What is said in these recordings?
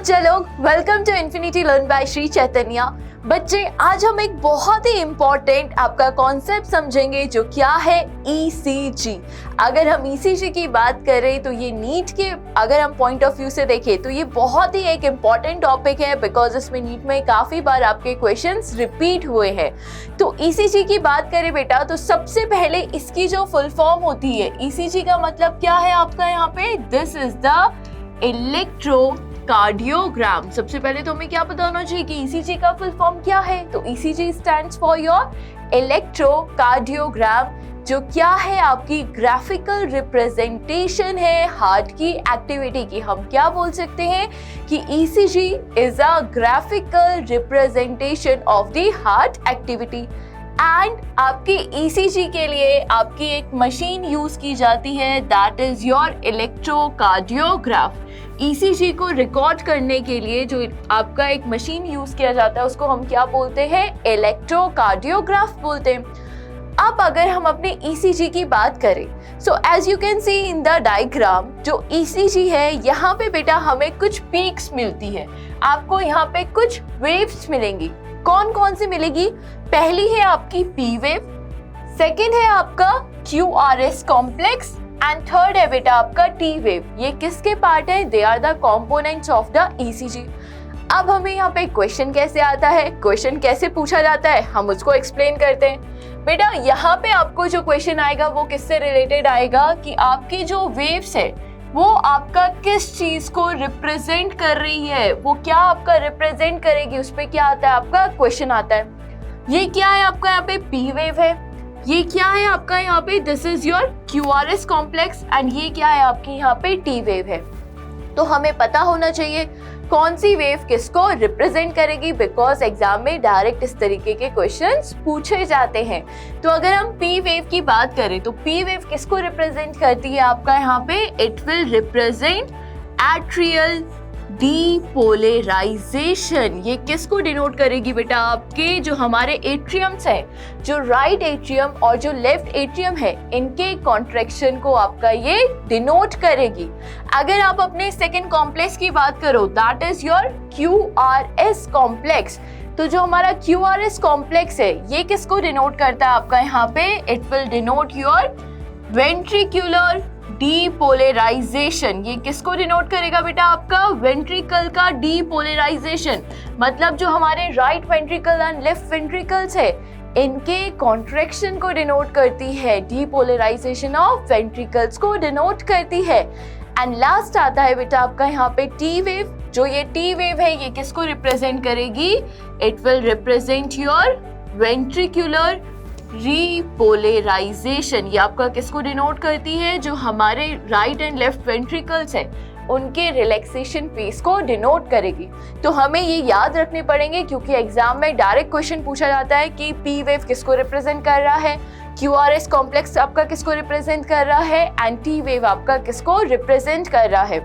बच्चे लोग, welcome to infinity learn by Shri Chaitanya. बच्चे, आज हम एक बहुत ही इम्पोर्टेंट आपका कॉन्सेप्ट समझेंगे जो क्या है ECG। अगर हम ECG की बात करें तो ये नीट के अगर हम पॉइंट ऑफ व्यू से देखें तो ये बहुत ही एक इम्पॉर्टेंट टॉपिक है, बिकॉज इसमें नीट में काफ़ी बार आपके क्वेश्चंस रिपीट हुए हैं। तो ECG की बात करें बेटा, तो सबसे पहले इसकी जो फुल फॉर्म होती है, ECG का मतलब क्या है आपका यहाँ पे, दिस इज द इलेक्ट्रोकार्डियोग्राम। सबसे पहले तो हमें क्या पता होना चाहिए कि ECG का फुल फॉर्म क्या है। तो ECG stands for your electrocardiogram, जो क्या है आपकी ग्राफिकल रिप्रेजेंटेशन है हार्ट की एक्टिविटी की। हम क्या बोल सकते हैं कि ECG is a graphical representation of the heart activity. And आपकी ECG के लिए आपकी एक मशीन यूज की जाती है, that is your electrocardiograph. ECG को रिकॉर्ड करने के लिए जो आपका एक मशीन यूज किया जाता है उसको हम क्या बोलते हैं, इलेक्ट्रोकार्डियोग्राफ बोलते हैं। अब अगर हम अपने ECG की बात करें, so as you can see in the diagram, जो ECG है यहाँ पे बेटा हमें कुछ पीक्स मिलती है, आपको यहाँ पे कुछ वेव्स मिलेंगी। कौन कौन सी मिलेगी? पहली है आपकी P वेव, सेकेंड है आपका QRS कॉम्प्लेक्स एंड थर्ड है बेटा आपका T वेव। ये किसके पार्ट है? They are the components of the ECG। अब हमें यहाँ पे क्वेश्चन कैसे आता है, क्वेश्चन कैसे पूछा जाता है, हम उसको एक्सप्लेन करते हैं। बेटा यहाँ पे आपको जो क्वेश्चन आएगा वो किससे रिलेटेड आएगा कि आपकी जो वेव्स है वो आपका किस चीज को रिप्रेजेंट कर रही है, वो क्या आपका रिप्रेजेंट करेगी, उस पे क्या आता है आपका क्वेश्चन आता है। ये क्या है आपका यहाँ पे P वेव है, ये क्या है आपका यहाँ पे, this is your QRS complex and ये क्या है आपकी यहाँ पे T वेव है। तो हमें पता होना चाहिए कौन सी वेव किसको रिप्रेजेंट करेगी, बिकॉज एग्जाम में डायरेक्ट इस तरीके के क्वेश्चंस पूछे जाते हैं। तो अगर हम P वेव की बात करें तो P वेव किसको रिप्रेजेंट करती है आपका यहाँ पे, it will represent atrial depolarisation. ये किसको डिनोट करेगी बेटा, आपके जो हमारे एट्रियम्स है, जो राइट एट्रियम और जो लेफ्ट एट्रियम है, इनके कॉन्ट्रैक्शन को आपका ये डिनोट करेगी। अगर आप अपने सेकेंड कॉम्प्लेक्स की बात करो, that is your QRS complex. तो जो हमारा QRS कॉम्प्लेक्स है ये किसको डिनोट करता है आपका यहाँ पे, it will denote your ventricular depolarisation. ये किसको डिनोट करेगा बेटा, आपका वेंट्रिकल का डीपोलराइजेशन। मतलब जो हमारे right ventricle and left ventricles है, इनके कॉन्ट्रैक्शन को डिनोट करती है, डीपोलराइजेशन ऑफ वेंट्रिकल्स को डिनोट करती है। एंड लास्ट आता है बेटा आपका यहाँ पे T वेव। जो ये T वेव है ये किसको रिप्रेजेंट करेगी, it will represent your ventricular repolarisation. ये आपका किसको डिनोट करती है, जो हमारे राइट एंड लेफ्ट वेंट्रिकल्स है उनके रिलैक्सेशन फेज को डिनोट करेगी। तो हमें ये याद रखने पड़ेंगे क्योंकि एग्जाम में डायरेक्ट क्वेश्चन पूछा जाता है कि P वेव किसको रिप्रेजेंट कर रहा है, QRS कॉम्प्लेक्स आपका किसको रिप्रेजेंट कर रहा है एंड T वेव आपका किसको रिप्रेजेंट कर रहा है।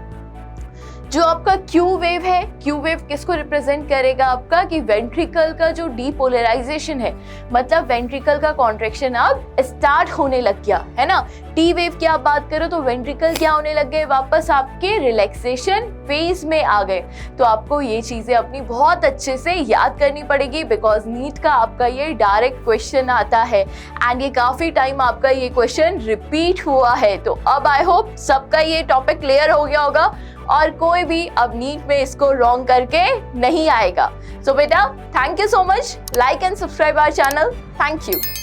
जो आपका Q वेव है, Q वेव किसको रिप्रेजेंट करेगा आपका, कि वेंट्रिकल का जो डीपोलराइजेशन है, मतलब वेंट्रिकल का कॉन्ट्रैक्शन अब स्टार्ट होने लग गया है ना। T वेव की आप बात करो तो वेंट्रिकल क्या होने लग गए, वापस आपके रिलैक्सेशन फेज में आ गए। तो आपको ये चीजें अपनी बहुत अच्छे से याद करनी पड़ेगी, बिकॉज नीट का आपका ये डायरेक्ट क्वेश्चन आता है एंड ये काफी टाइम आपका ये क्वेश्चन रिपीट हुआ है। तो अब आई होप सबका ये टॉपिक क्लियर हो गया होगा और कोई भी अब नीट में इसको रॉन्ग करके नहीं आएगा। सो बेटा, thank you so much, like and subscribe our channel. Thank you.